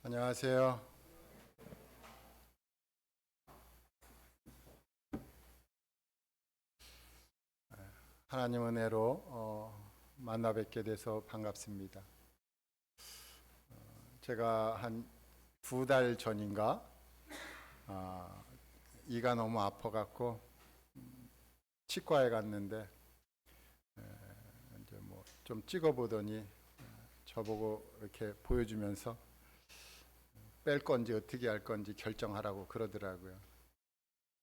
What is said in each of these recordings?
안녕하세요. 하나님 은혜로 만나 뵙게 돼서 반갑습니다. 제가 한 2달 전인가 이가 너무 아파갖고 치과에 갔는데 이제 뭐 좀 찍어보더니 저보고 이렇게 보여주면서 뺄 건지 어떻게 할 건지 결정하라고 그러더라고요.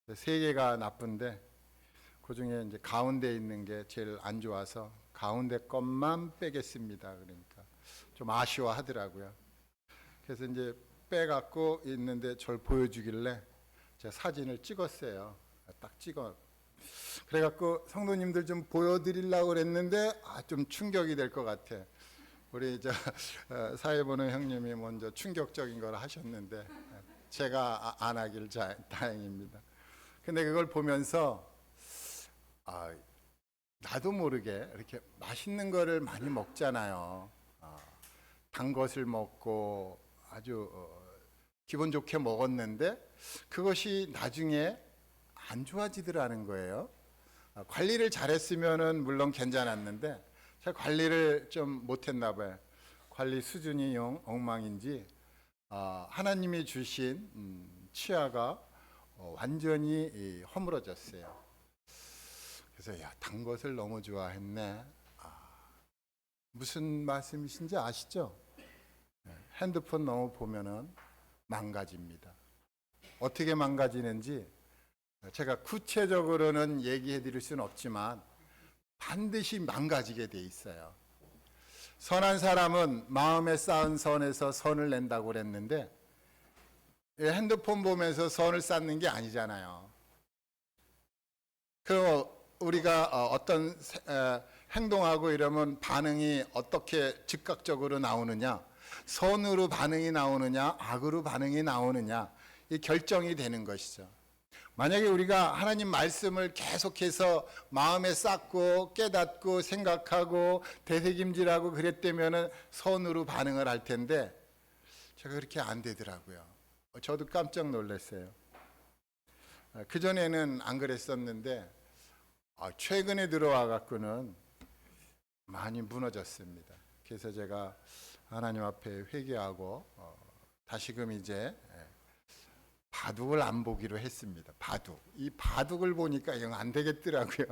3개가 나쁜데 그 중에 이제 가운데 있는 게 제일 안 좋아서 가운데 것만 빼겠습니다. 그러니까 좀 아쉬워하더라고요. 그래서 이제 빼갖고 있는데 저를 보여주길래 제가 사진을 찍었어요. 딱 찍어. 그래갖고 성도님들 좀 보여드리려고 그랬는데 좀 충격이 될 것 같아. 우리 사회 보는 형님이 먼저 충격적인 걸 하셨는데 제가 안 하길 다행입니다. 근데 그걸 보면서 나도 모르게 이렇게 맛있는 거를 많이 먹잖아요. 단 것을 먹고 아주 기분 좋게 먹었는데 그것이 나중에 안 좋아지더라는 거예요. 관리를 잘했으면은 물론 괜찮았는데 제가 관리를 좀 못했나 봐요. 관리 수준이 엉망인지 하나님이 주신 치아가 완전히 허물어졌어요. 그래서 단 것을 너무 좋아했네. 무슨 말씀이신지 아시죠? 핸드폰 너무 보면은 망가집니다. 어떻게 망가지는지 제가 구체적으로는 얘기해 드릴 수는 없지만 반드시 망가지게 돼 있어요. 선한 사람은 마음에 쌓은 선에서 선을 낸다고 그랬는데 핸드폰 보면서 선을 쌓는 게 아니잖아요. 우리가 어떤 행동하고 이러면 반응이 어떻게 즉각적으로 나오느냐, 선으로 반응이 나오느냐, 악으로 반응이 나오느냐, 이 결정이 되는 것이죠. 만약에 우리가 하나님 말씀을 계속해서 마음에 쌓고 깨닫고 생각하고 되새김질하고 그랬다면 선으로 반응을 할 텐데 제가 그렇게 안 되더라고요. 저도 깜짝 놀랐어요. 그전에는 안 그랬었는데 최근에 들어와 갖고는 많이 무너졌습니다. 그래서 제가 하나님 앞에 회개하고 다시금 이제 바둑을 안 보기로 했습니다. 바둑. 이 바둑을 보니까 영 안 되겠더라고요.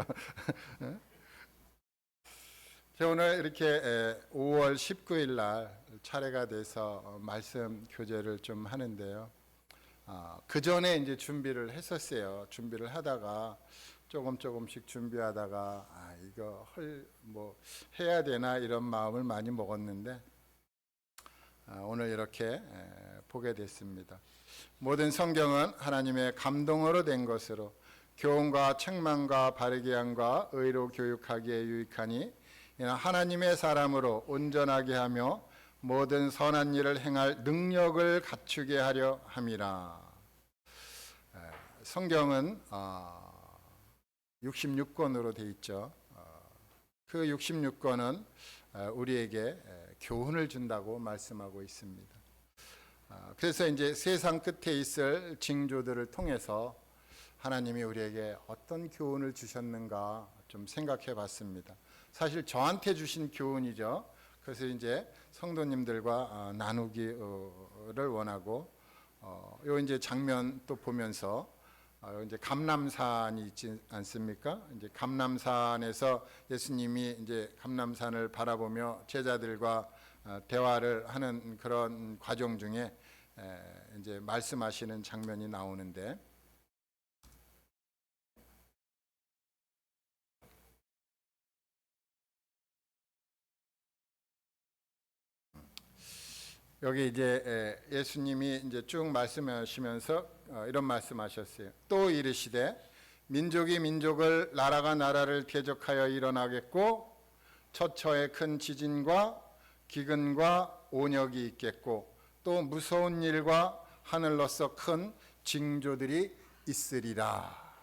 제가 오늘 이렇게 5월 19일 날 차례가 돼서 말씀 교제를 좀 하는데요. 그 전에 이제 준비를 했었어요. 준비를 하다가 조금씩 준비하다가 이거 해야 되나 이런 마음을 많이 먹었는데 오늘 이렇게 보게 됐습니다. 모든 성경은 하나님의 감동으로 된 것으로 교훈과 책망과 바르게 함과 의로 교육하기에 유익하니 이는 하나님의 사람으로 온전하게 하며 모든 선한 일을 행할 능력을 갖추게 하려 함이라. 성경은 66권으로 되어 있죠. 그 66권은 우리에게 교훈을 준다고 말씀하고 있습니다. 그래서 이제 세상 끝에 있을 징조들을 통해서 하나님이 우리에게 어떤 교훈을 주셨는가 좀 생각해 봤습니다. 사실 저한테 주신 교훈이죠. 그래서 이제 성도님들과 나누기를 원하고 요 이제 장면 또 보면서 이제 감람산이 있지 않습니까? 이제 감람산에서 예수님이 이제 감람산을 바라보며 제자들과 대화를 하는 그런 과정 중에 이제 말씀하시는 장면이 나오는데 여기 이제 예수님이 이제 쭉 말씀하시면서 이런 말씀하셨어요. 또 이르시되 민족이 민족을 나라가 나라를 대적하여 일어나겠고 처처에 큰 지진과 기근과 온역이 있겠고 또 무서운 일과 하늘로서 큰 징조들이 있으리라.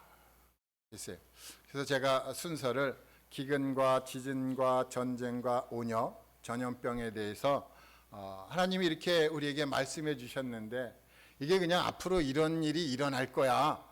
그래서 제가 순서를 기근과 지진과 전쟁과 온역, 전염병에 대해서 하나님이 이렇게 우리에게 말씀해 주셨는데 이게 그냥 앞으로 이런 일이 일어날 거야.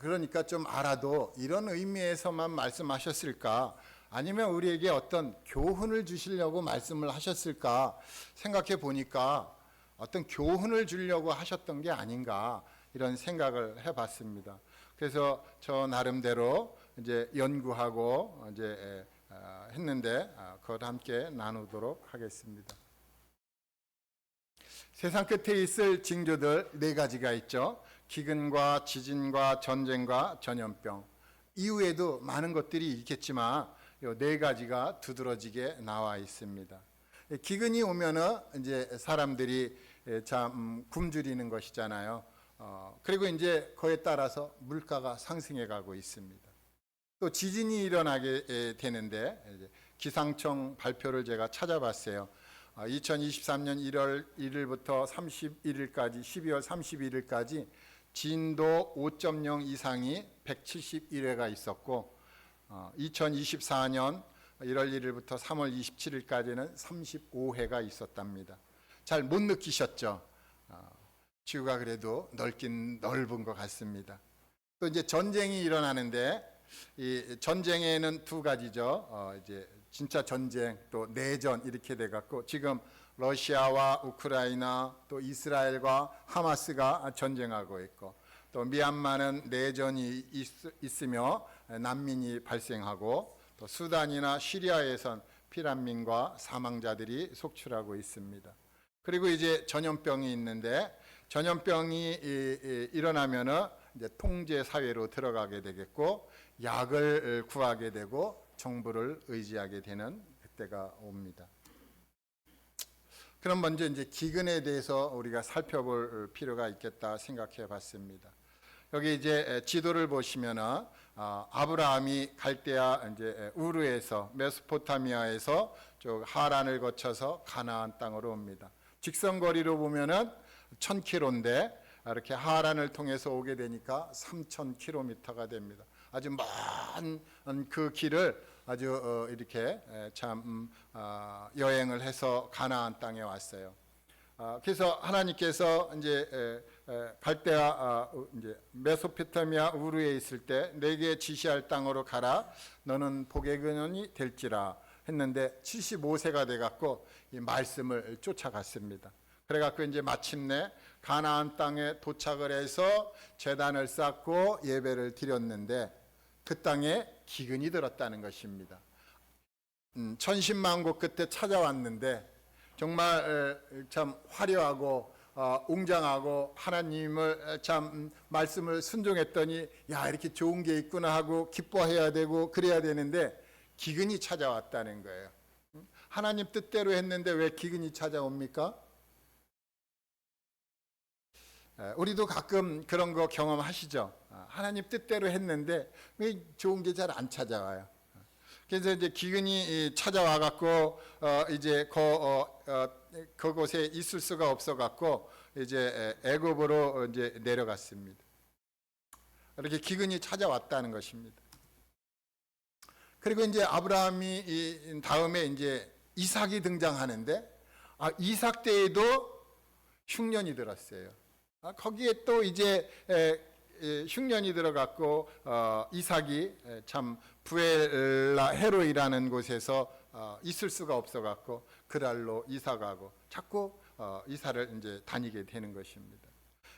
그러니까 좀 알아도 이런 의미에서만 말씀하셨을까? 아니면 우리에게 어떤 교훈을 주시려고 말씀을 하셨을까? 생각해 보니까 어떤 교훈을 주려고 하셨던 게 아닌가 이런 생각을 해봤습니다. 그래서 저 나름대로 이제 연구하고 이제 했는데 그걸 함께 나누도록 하겠습니다. 세상 끝에 있을 징조들 네 가지가 있죠. 기근과 지진과 전쟁과 전염병. 이후에도 많은 것들이 있겠지만 이 네 가지가 두드러지게 나와 있습니다. 기근이 오면은 이제 사람들이 참 굶주리는 것이잖아요. 그리고 이제 그에 따라서 물가가 상승해 가고 있습니다. 또 지진이 일어나게 되는데 기상청 발표를 제가 찾아봤어요. 2023년 1월 1일부터 31일까지 12월 31일까지 진도 5.0 이상이 171회가 있었고 2024년 1월 1일부터 3월 27일까지는 35회가 있었답니다. 잘 못 느끼셨죠? 지구가 그래도 넓긴 넓은 것 같습니다. 또 이제 전쟁이 일어나는데 이 전쟁에는 두 가지죠. 이제 진짜 전쟁 또 내전 이렇게 돼 갖고 지금 러시아와 우크라이나 또 이스라엘과 하마스가 전쟁하고 있고 또 미얀마는 내전이 있으며 난민이 발생하고 또 수단이나 시리아에선 피난민과 사망자들이 속출하고 있습니다. 그리고 이제 전염병이 있는데 전염병이 일어나면은 이제 통제 사회로 들어가게 되겠고 약을 구하게 되고 정부를 의지하게 되는 그때가 옵니다. 그럼 먼저 이제 기근에 대해서 우리가 살펴볼 필요가 있겠다 생각해 봤습니다. 여기 이제 지도를 보시면은 아브라함이 갈대아 이제 우르에서 메소포타미아에서 쭉 하란을 거쳐서 가나안 땅으로 옵니다. 직선 거리로 보면은 1000km인데 이렇게 하란을 통해서 오게 되니까 3000km가 됩니다. 아주 먼 그 길을 아주 이렇게 참 여행을 해서 가나안 땅에 왔어요. 그래서 하나님께서 이제 갈대아 이제 메소포타미아 우르에 있을 때 내게 지시할 땅으로 가라. 너는 복의 근원이 될지라 했는데 75세가 돼 갖고 이 말씀을 쫓아갔습니다. 그래 갖고 이제 마침내 가나안 땅에 도착을 해서 제단을 쌓고 예배를 드렸는데 그 땅에 기근이 들었다는 것입니다. 천신만고 끝에 찾아왔는데 정말 참 화려하고 웅장하고 하나님을 참 말씀을 순종했더니 야 이렇게 좋은 게 있구나 하고 기뻐해야 되고 그래야 되는데 기근이 찾아왔다는 거예요. 하나님 뜻대로 했는데 왜 기근이 찾아옵니까? 우리도 가끔 그런 거 경험하시죠? 하나님 뜻대로 했는데 왜 좋은 게 잘 안 찾아와요? 그래서 이제 기근이 찾아와 갖고 이제 그곳에 있을 수가 없어 갖고 이제 애굽으로 이제 내려갔습니다. 이렇게 기근이 찾아왔다는 것입니다. 그리고 이제 아브라함이 다음에 이제 이삭이 등장하는데 이삭 때에도 흉년이 들었어요. 거기에 또 이제 흉년이 들어갔고 이삭이 참 부엘라 헤로이라는 곳에서 있을 수가 없어 갖고 그랄로 이사 가고 자꾸 이사를 이제 다니게 되는 것입니다.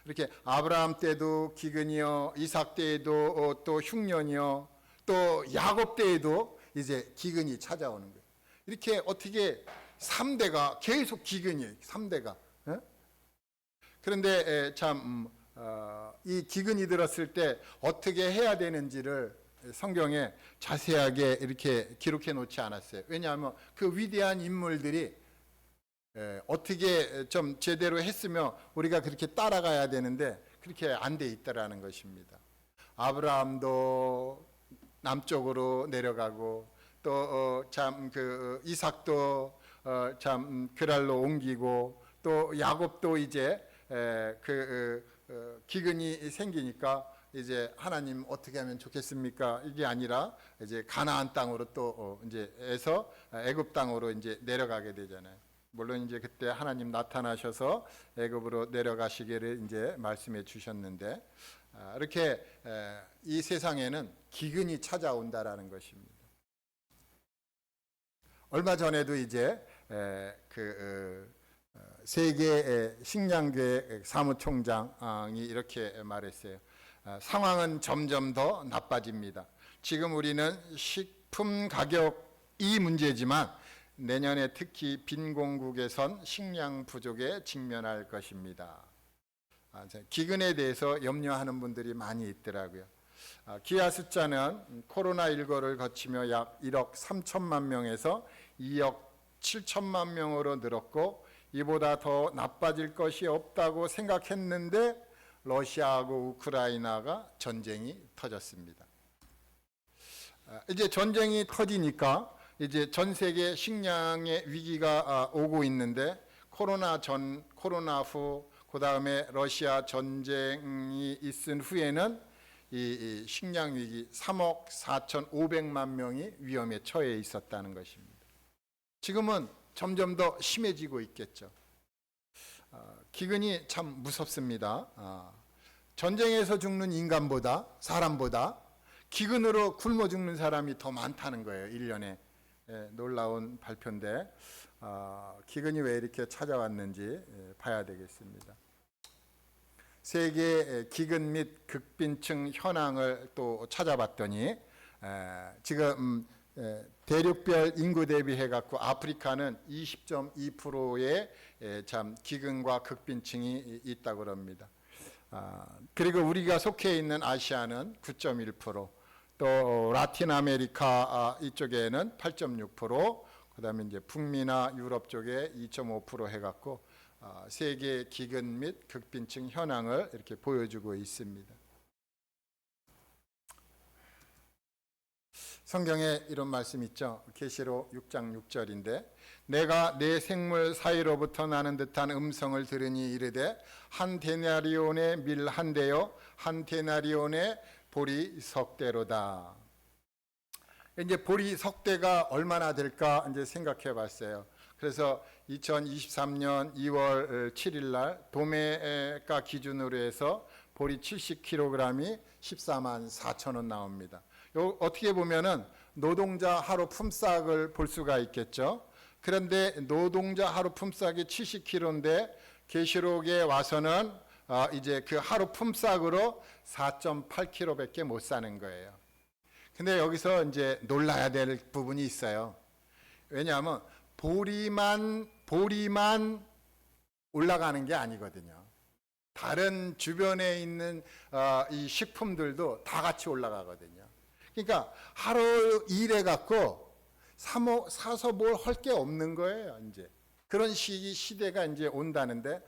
이렇게 아브라함 때도 기근이요, 이삭 때에도 또 흉년이요, 또 야곱 때에도 이제 기근이 찾아오는 거예요. 이렇게 어떻게 3대가 계속 기근이에요. 3대가. 그런데 참 이 기근이 들었을 때 어떻게 해야 되는지를 성경에 자세하게 이렇게 기록해 놓지 않았어요. 왜냐하면 그 위대한 인물들이 어떻게 좀 제대로 했으면 우리가 그렇게 따라가야 되는데 그렇게 안 돼 있다라는 것입니다. 아브라함도 남쪽으로 내려가고 또 참 그 이삭도 참 그랄로 옮기고 또 야곱도 이제 기근이 생기니까 이제 하나님 어떻게 하면 좋겠습니까? 이게 아니라 이제 가나안 땅으로 또 이제 에서 애굽 땅으로 이제 내려가게 되잖아요. 물론 이제 그때 하나님 나타나셔서 애굽으로 내려가시기를 이제 말씀해 주셨는데, 이렇게 이 세상에는 기근이 찾아온다라는 것입니다. 얼마 전에도 이제 세계 식량교회 사무총장이 이렇게 말했어요. 상황은 점점 더 나빠집니다. 지금 우리는 식품 가격이 문제지만 내년에 특히 빈공국에선 식량 부족에 직면할 것입니다. 기근에 대해서 염려하는 분들이 많이 있더라고요. 기아 숫자는 코로나19를 거치며 약 1억 3천만 명에서 2억 7천만 명으로 늘었고, 이보다 더 나빠질 것이 없다고 생각했는데 러시아하고 우크라이나가 전쟁이 터졌습니다. 이제 전쟁이 터지니까 이제 전 세계 식량의 위기가 오고 있는데, 코로나 전, 코로나 후, 그 다음에 러시아 전쟁이 있은 후에는 이 식량 위기 3억 4,500만 명이 위험에 처해 있었다는 것입니다. 지금은 점점 더 심해지고 있겠죠. 기근이 참 무섭습니다. 전쟁에서 죽는 인간보다, 사람보다 기근으로 굶어 죽는 사람이 더 많다는 거예요. 1년에. 놀라운 발표인데, 기근이 왜 이렇게 찾아왔는지 봐야 되겠습니다. 세계 기근 및 극빈층 현황을 또 찾아봤더니, 지금 대륙별 인구 대비해 갖고 아프리카는 20.2%의 참 기근과 극빈층이 있다고 합니다. 그리고 우리가 속해 있는 아시아는 9.1%, 또 라틴 아메리카 이쪽에는 8.6%, 그다음에 이제 북미나 유럽 쪽에 2.5% 해갖고 세계 기근 및 극빈층 현황을 이렇게 보여주고 있습니다. 성경에 이런 말씀 있죠. 계시록 6장 6절인데, 내가 내 생물 사이로부터 나는 듯한 음성을 들으니 이르되, 한 데나리온의 밀 한 대요 한 데나리온의 보리 석 대로다. 이제 보리 석 대가 얼마나 될까 이제 생각해 봤어요. 그래서 2023년 2월 7일 날 도매가 기준으로 해서 보리 70kg이 14만 4천 원 나옵니다. 어떻게 보면은 노동자 하루 품삯을 볼 수가 있겠죠. 그런데 노동자 하루 품삯이 70kg인데 계시록에 와서는 이제 그 하루 품삯으로 4.8kg밖에 못 사는 거예요. 근데 여기서 이제 놀라야 될 부분이 있어요. 왜냐하면 보리만 올라가는 게 아니거든요. 다른 주변에 있는 이 식품들도 다 같이 올라가거든요. 그러니까 하루 일해 갖고 사서 뭘 할 게 없는 거예요. 이제 그런 시대가 이제 온다는데,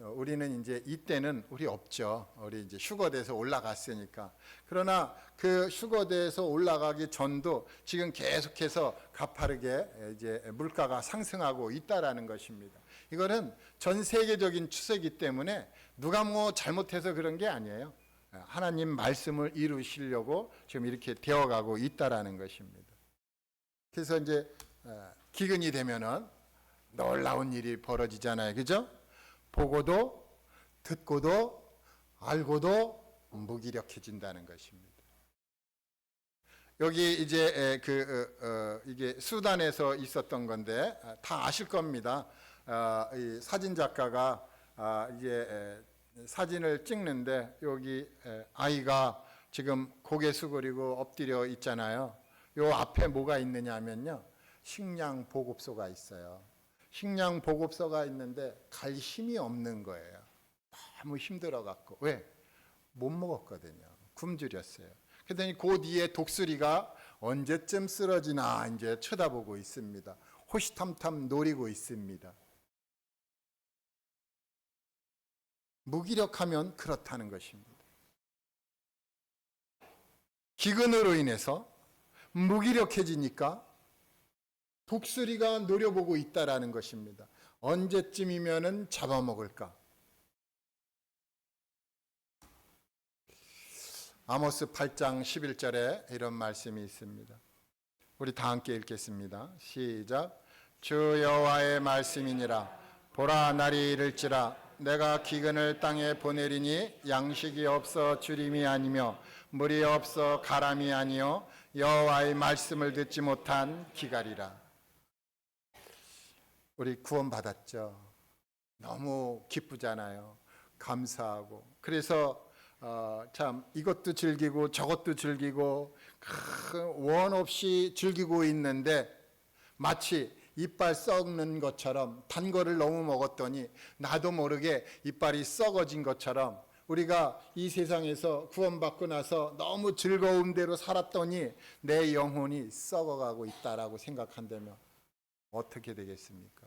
우리는 이제 이때는 우리 없죠. 우리 이제 슈거돼서 올라갔으니까. 그러나 그 슈거돼서 올라가기 전도 지금 계속해서 가파르게 이제 물가가 상승하고 있다라는 것입니다. 이거는 전 세계적인 추세이기 때문에 누가 뭐 잘못해서 그런 게 아니에요. 하나님 말씀을 이루시려고 지금 이렇게 되어가고 있다라는 것입니다. 그래서 이제 기근이 되면은 놀라운 일이 벌어지잖아요, 그죠? 보고도 듣고도 알고도 무기력해진다는 것입니다. 여기 이제 이게 수단에서 있었던 건데 다 아실 겁니다. 이 사진 작가가 이제 사진을 찍는데 여기 아이가 지금 고개 숙이고 엎드려 있잖아요. 요 앞에 뭐가 있느냐면요, 식량 보급소가 있어요. 식량 보급소가 있는데 갈 힘이 없는 거예요. 너무 힘들어 갖고. 왜? 못 먹었거든요. 굶주렸어요. 그랬더니 그 뒤에 독수리가 언제쯤 쓰러지나 이제 쳐다보고 있습니다. 호시탐탐 노리고 있습니다. 무기력하면 그렇다는 것입니다. 기근으로 인해서 무기력해지니까 독수리가 노려보고 있다라는 것입니다. 언제쯤이면은 잡아먹을까? 아모스 8장 11절에 이런 말씀이 있습니다. 우리 다 함께 읽겠습니다. 시작. 주 여호와의 말씀이니라. 보라, 날이 이를지라 내가 기근을 땅에 보내리니 양식이 없어 주림이 아니며 물이 없어 가람이 아니요 여호와의 말씀을 듣지 못한 기갈이라. 우리 구원받았죠. 너무 기쁘잖아요. 감사하고. 그래서 참 이것도 즐기고 저것도 즐기고 원 없이 즐기고 있는데 마치 이빨 썩는 것처럼 단 거를 너무 먹었더니 나도 모르게 이빨이 썩어진 것처럼 우리가 이 세상에서 구원받고 나서 너무 즐거운 대로 살았더니 내 영혼이 썩어가고 있다라고 생각한다면 어떻게 되겠습니까?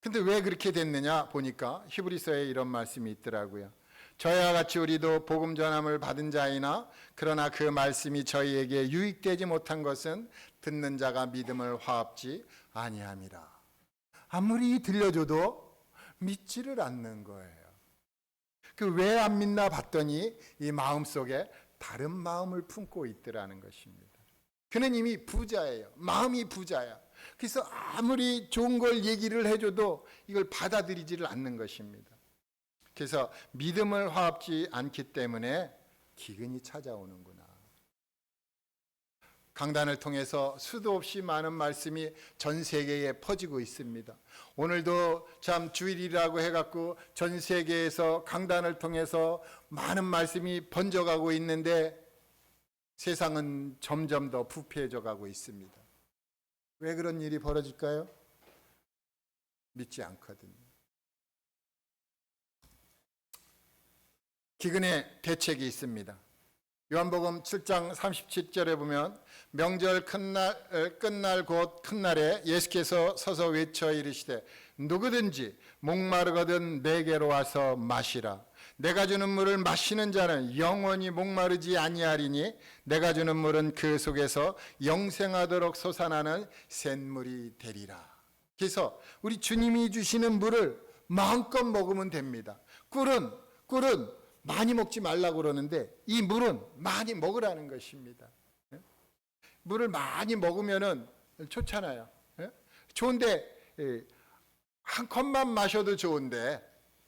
근데 왜 그렇게 됐느냐 보니까 히브리서에 이런 말씀이 있더라고요. 저희와 같이 우리도 복음 전함을 받은 자이나 그러나 그 말씀이 저희에게 유익되지 못한 것은 듣는 자가 믿음을 화합지 아니함이라. 아무리 들려줘도 믿지를 않는 거예요. 그 왜 안 믿나 봤더니 이 마음속에 다른 마음을 품고 있더라는 것입니다. 그는 이미 부자예요. 마음이 부자야. 그래서 아무리 좋은 걸 얘기를 해줘도 이걸 받아들이지를 않는 것입니다. 그래서 믿음을 화합지 않기 때문에 기근이 찾아오는구나. 강단을 통해서 수도 없이 많은 말씀이 전 세계에 퍼지고 있습니다. 오늘도 참 주일이라고 해갖고 전 세계에서 강단을 통해서 많은 말씀이 번져가고 있는데 세상은 점점 더 부패해져 가고 있습니다. 왜 그런 일이 벌어질까요? 믿지 않거든요. 기근의 대책이 있습니다. 요한복음 7장 37절에 보면 명절 끝날 곧 큰날에 예수께서 서서 외쳐 이르시되 누구든지 목마르거든 내게로 와서 마시라. 내가 주는 물을 마시는 자는 영원히 목마르지 아니하리니 내가 주는 물은 그 속에서 영생하도록 솟아나는 샘물이 되리라. 그래서 우리 주님이 주시는 물을 마음껏 먹으면 됩니다. 꿀은 많이 먹지 말라고 그러는데 이 물은 많이 먹으라는 것입니다. 물을 많이 먹으면은 좋잖아요. 좋은데 한 컵만 마셔도 좋은데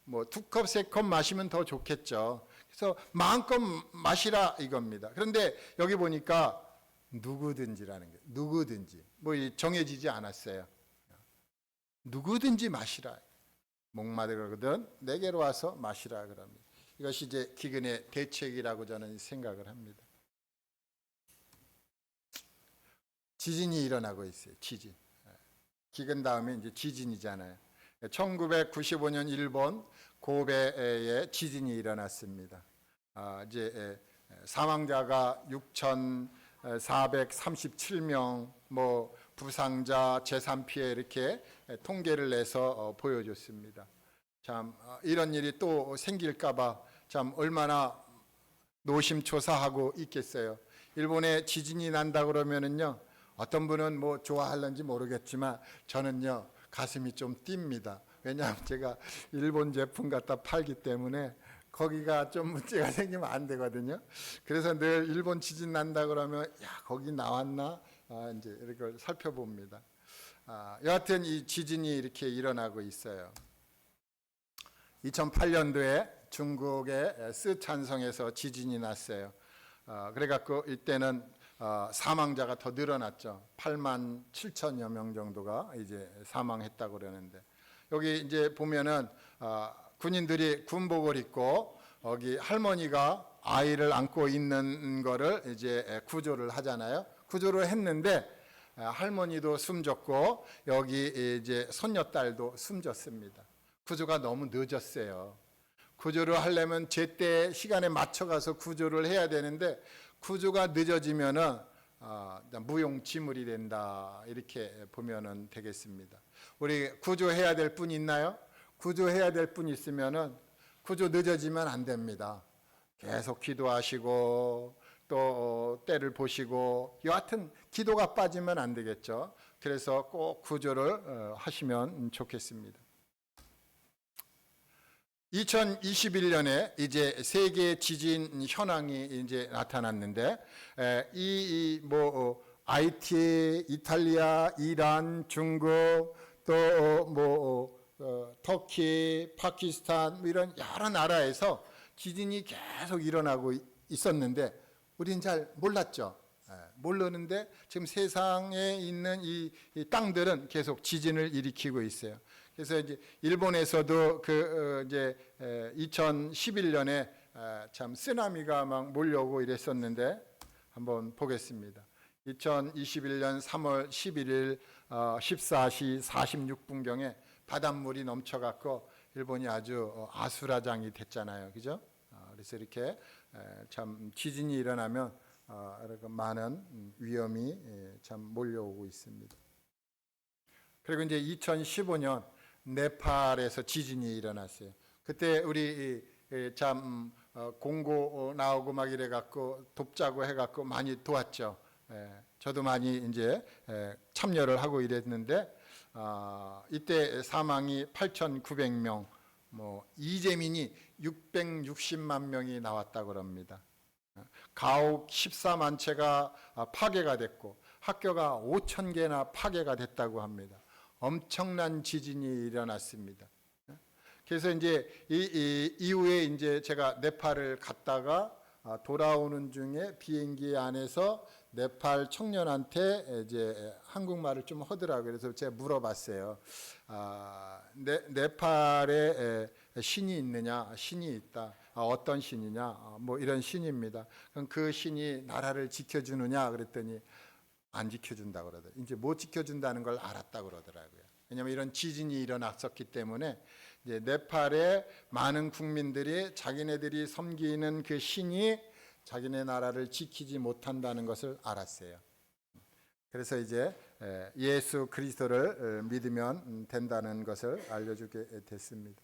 뭐 2컵, 3컵 마시면 더 좋겠죠. 그래서 마음껏 마시라 이겁니다. 그런데 여기 보니까 누구든지라는 게 누구든지 뭐 정해지지 않았어요. 누구든지 마시라. 목마르거든 내게로 와서 마시라 그럽니다. 이것이 이제 기근의 대책이라고 저는 생각을 합니다. 지진이 일어나고 있어요. 지진. 기근 다음에 이제 지진이잖아요. 1995년 일본 고베에 지진이 일어났습니다. 이제 사망자가 6,437명, 뭐 부상자, 재산 피해 이렇게 통계를 내서 보여줬습니다. 참 이런 일이 또 생길까봐 참 얼마나 노심초사하고 있겠어요. 일본에 지진이 난다 그러면은요 어떤 분은 뭐 좋아할런지 모르겠지만 저는요 가슴이 좀 뜁니다. 왜냐하면 제가 일본 제품 갖다 팔기 때문에 거기가 좀 문제가 생기면 안 되거든요. 그래서 늘 일본 지진 난다 그러면 야 거기 나왔나 이제 이걸 살펴봅니다. 여하튼 이 지진이 이렇게 일어나고 있어요. 2008년도에 중국의 스촨성에서 지진이 났어요. 그래갖고 이때는 사망자가 더 늘어났죠. 8만 7천여 명 정도가 이제 사망했다고 그러는데 여기 이제 보면은 군인들이 군복을 입고 여기 할머니가 아이를 안고 있는 거를 이제 구조를 하잖아요. 구조를 했는데 할머니도 숨졌고 여기 이제 손녀딸도 숨졌습니다. 구조가 너무 늦었어요. 구조를 하려면 제때 시간에 맞춰가서 구조를 해야 되는데 구조가 늦어지면은 무용지물이 된다 이렇게 보면은 되겠습니다. 우리 구조해야 될 분 있나요? 구조해야 될 분 있으면은 구조 늦어지면 안 됩니다. 계속 기도하시고 또 때를 보시고 여하튼 기도가 빠지면 안 되겠죠. 그래서 꼭 구조를 하시면 좋겠습니다. 2021년에 이제 세계 지진 현황이 이제 나타났는데, IT, 이탈리아, 이란, 중국, 또 터키, 파키스탄 이런 여러 나라에서 지진이 계속 일어나고 있었는데 우리는 잘 몰랐죠. 모르는데 지금 세상에 있는 이 땅들은 계속 지진을 일으키고 있어요. 그래서 이제 일본에서도 이제 2011년에 참 쓰나미가 막 몰려오고 이랬었는데 한번 보겠습니다. 2021년 3월 11일 14시 46분경에 바닷물이 넘쳐갖고 일본이 아주 아수라장이 됐잖아요, 그죠? 그래서 이렇게 참 지진이 일어나면 이렇게 많은 위험이 참 몰려오고 있습니다. 그리고 이제 2015년 네팔에서 지진이 일어났어요. 그때 우리 참 공고 나오고 막 이래갖고 돕자고 해갖고 많이 도왔죠. 저도 많이 이제 참여를 하고 이랬는데 이때 사망이 8,900명, 이재민이 660만 명이 나왔다고 합니다. 가옥 14만 채가 파괴가 됐고 학교가 5,000개나 파괴가 됐다고 합니다. 엄청난 지진이 일어났습니다. 그래서 이제 이후에 이제 제가 네팔을 갔다가 돌아오는 중에 비행기 안에서 네팔 청년한테 이제 한국말을 좀 하더라고요. 그래서 제가 물어봤어요. 네팔에 신이 있느냐? 신이 있다. 어떤 신이냐? 뭐 이런 신입니다. 그럼 그 신이 나라를 지켜주느냐? 그랬더니 안 지켜준다고 그러더라고요. 이제 못 지켜준다는 걸 알았다고 그러더라고요. 왜냐하면 이런 지진이 일어났었기 때문에 이제 네팔의 많은 국민들이 자기네들이 섬기는 그 신이 자기네 나라를 지키지 못한다는 것을 알았어요. 그래서 이제 예수 그리스도를 믿으면 된다는 것을 알려주게 됐습니다.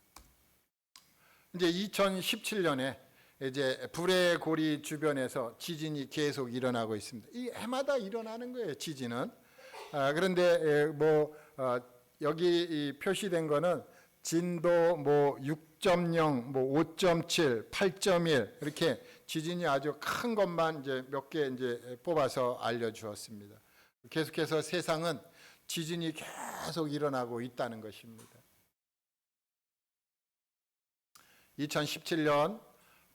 이제 2017년에 이제 불의 고리 주변에서 지진이 계속 일어나고 있습니다. 이 해마다 일어나는 거예요, 지진은. 그런데 여기 표시된 거는 진도 6.0, 5.7, 8.1 이렇게 지진이 아주 큰 것만 이제 몇 개 이제 뽑아서 알려주었습니다. 계속해서 세상은 지진이 계속 일어나고 있다는 것입니다. 2017년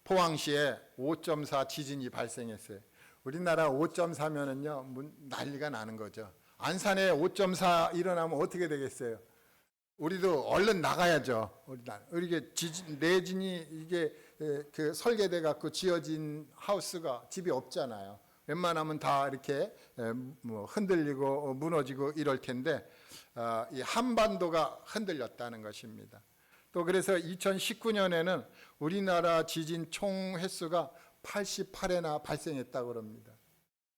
포항시에 5.4 지진이 발생했어요. 우리나라 5.4면은요 난리가 나는 거죠. 안산에 5.4 일어나면 어떻게 되겠어요? 우리도 얼른 나가야죠. 이게 내진이 이게 그 설계돼 갖고 지어진 하우스가 집이 없잖아요. 웬만하면 다 이렇게 흔들리고 무너지고 이럴 텐데 이 한반도가 흔들렸다는 것입니다. 또 그래서 2019년에는 우리나라 지진 총 횟수가 88회나 발생했다고 합니다.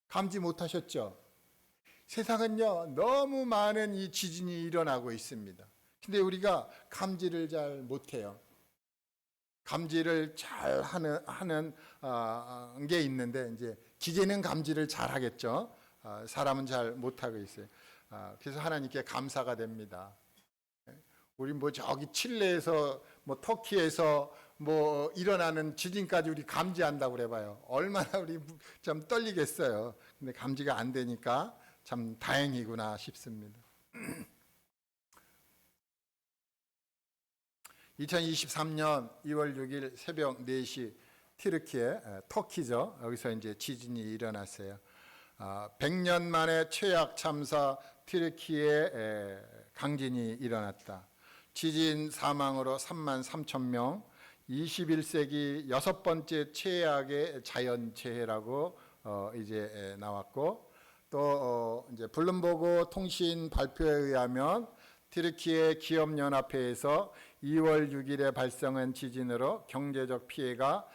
감지 못하셨죠? 세상은요 너무 많은 이 지진이 일어나고 있습니다. 근데 우리가 감지를 잘 못해요. 감지를 잘 하는 게 있는데 이제 기계는 감지를 잘 하겠죠. 사람은 잘 못하고 있어요. 그래서 하나님께 감사가 됩니다. 우리 저기 칠레에서 터키에서 일어나는 지진까지 우리 감지한다고 그래봐요. 얼마나 우리 좀 떨리겠어요. 근데 감지가 안 되니까 참 다행이구나 싶습니다. 2023년 2월 6일 새벽 4시 튀르키예, 터키죠. 여기서 이제 지진이 일어났어요. 100년 만에 최악 참사 튀르키예 강진이 일어났다. 지진 사망으로 3만 3천 명, 21세기 여섯 번째 최악의 자연재해라고 이제 나왔고, 또 이제 블룸버그 통신 발표에 의하면 튀르키예 기업연합회에서 2월 6일에 발생한 지진으로 경제적 피해가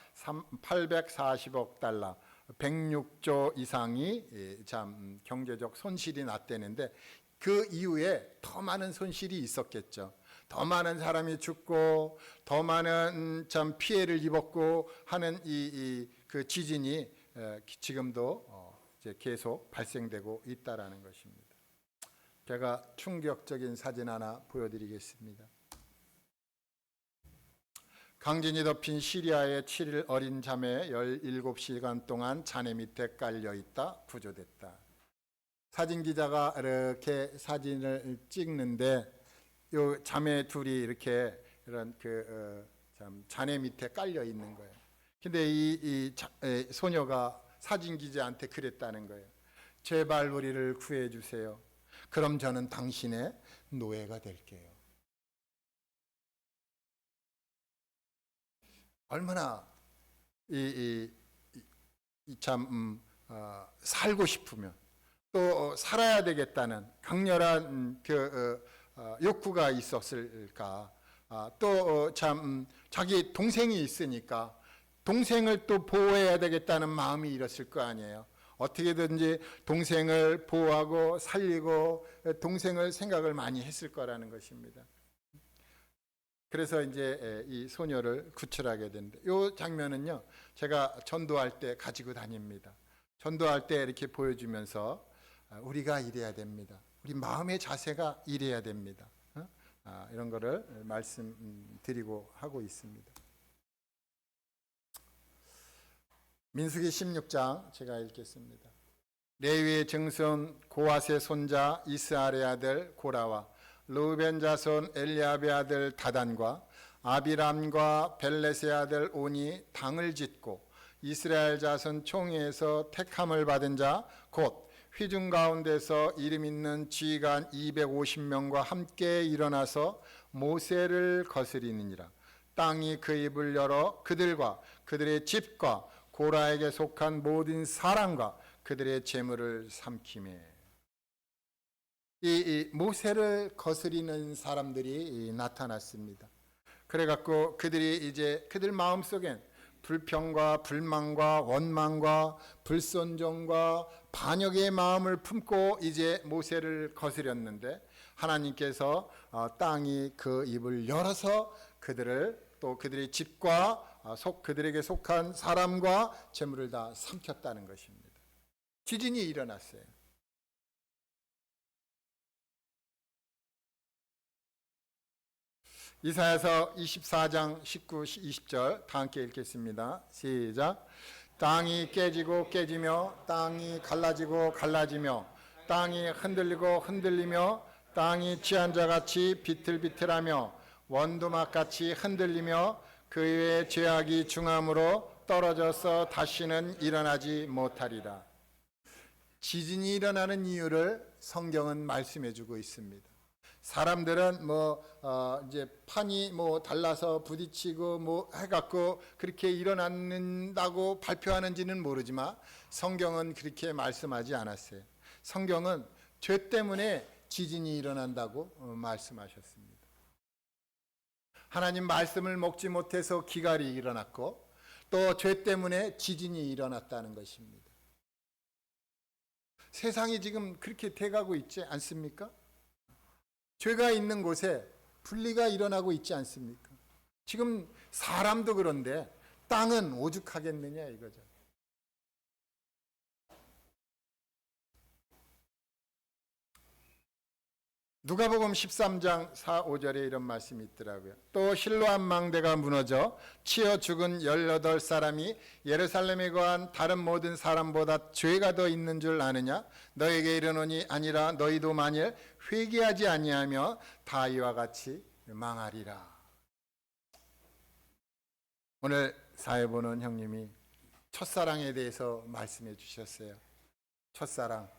840억 달러, 106조 이상이 참 경제적 손실이 났다는데 그 이후에 더 많은 손실이 있었겠죠. 더 많은 사람이 죽고 더 많은 참 피해를 입었고 하는 그 지진이 지금도 이제 계속 발생되고 있다라는 것입니다. 제가 충격적인 사진 하나 보여드리겠습니다. 강진이 덮인 시리아의 7일 어린 자매 17시간 동안 잔해 밑에 깔려있다 구조됐다. 사진기자가 이렇게 사진을 찍는데 요 자매 둘이 이렇게 이런 잔해 밑에 깔려 있는 거예요. 근데 이 소녀가 사진기자한테 그랬다는 거예요. 제발 우리를 구해 주세요. 그럼 저는 당신의 노예가 될게요. 얼마나 살고 싶으면 또 살아야 되겠다는 강렬한 욕구가 있었을까. 또 자기 동생이 있으니까 동생을 또 보호해야 되겠다는 마음이 일었을 거 아니에요. 어떻게든지 동생을 보호하고 살리고 동생을 생각을 많이 했을 거라는 것입니다. 그래서 이제 이 소녀를 구출하게 되는데, 이 장면은요 제가 전도할 때 가지고 다닙니다. 전도할 때 이렇게 보여주면서 우리가 이래야 됩니다. 우리 마음의 자세가 이래야 됩니다. 이런 거를 말씀드리고 하고 있습니다. 민수기 16장 제가 읽겠습니다. 레위의 증손 고핫의 손자 이스라엘의 아들 고라와 르우벤 자손 엘리압의 아들 다단과 아비람과 벨렛의 아들 온이 당을 짓고 이스라엘 자손 총회에서 택함을 받은 자 곧 회중 가운데서 이름 있는 지휘관 250명과 함께 일어나서 모세를 거스리느니라. 땅이 그 입을 열어 그들과 그들의 집과 고라에게 속한 모든 사람과 그들의 재물을 삼키매. 이 모세를 거스리는 사람들이 나타났습니다. 그래갖고 그들이 이제 그들 마음속엔 불평과 불만과 원망과 불순종과 반역의 마음을 품고 이제 모세를 거스렸는데, 하나님께서 땅이 그 입을 열어서 그들을 또 그들의 집과 그들에게 속한 사람과 재물을 다 삼켰다는 것입니다. 지진이 일어났어요. 이사야서 24장 19, 20절 다 함께 읽겠습니다. 시작. 땅이 깨지고 깨지며 땅이 갈라지고 갈라지며 땅이 흔들리고 흔들리며 땅이 취한 자같이 비틀비틀하며 원두막같이 흔들리며 그 위에 죄악이 중함으로 떨어져서 다시는 일어나지 못하리라. 지진이 일어나는 이유를 성경은 말씀해 주고 있습니다. 사람들은 이제 판이 달라서 부딪히고 해갖고 그렇게 일어난다고 발표하는지는 모르지만 성경은 그렇게 말씀하지 않았어요. 성경은 죄 때문에 지진이 일어난다고 말씀하셨습니다. 하나님 말씀을 먹지 못해서 기갈이 일어났고 또 죄 때문에 지진이 일어났다는 것입니다. 세상이 지금 그렇게 돼가고 있지 않습니까? 죄가 있는 곳에 분리가 일어나고 있지 않습니까? 지금 사람도 그런데 땅은 오죽하겠느냐 이거죠. 누가복음 13장 4, 5절에 이런 말씀이 있더라고요. 또 실로암 망대가 무너져 치어 죽은 18사람이 예루살렘에 거한 다른 모든 사람보다 죄가 더 있는 줄 아느냐? 너에게 이르노니 아니라 너희도 만일 회개하지 아니하며 다 이와 같이 망하리라. 오늘 사회 보는 형님이 첫사랑에 대해서 말씀해 주셨어요. 첫사랑.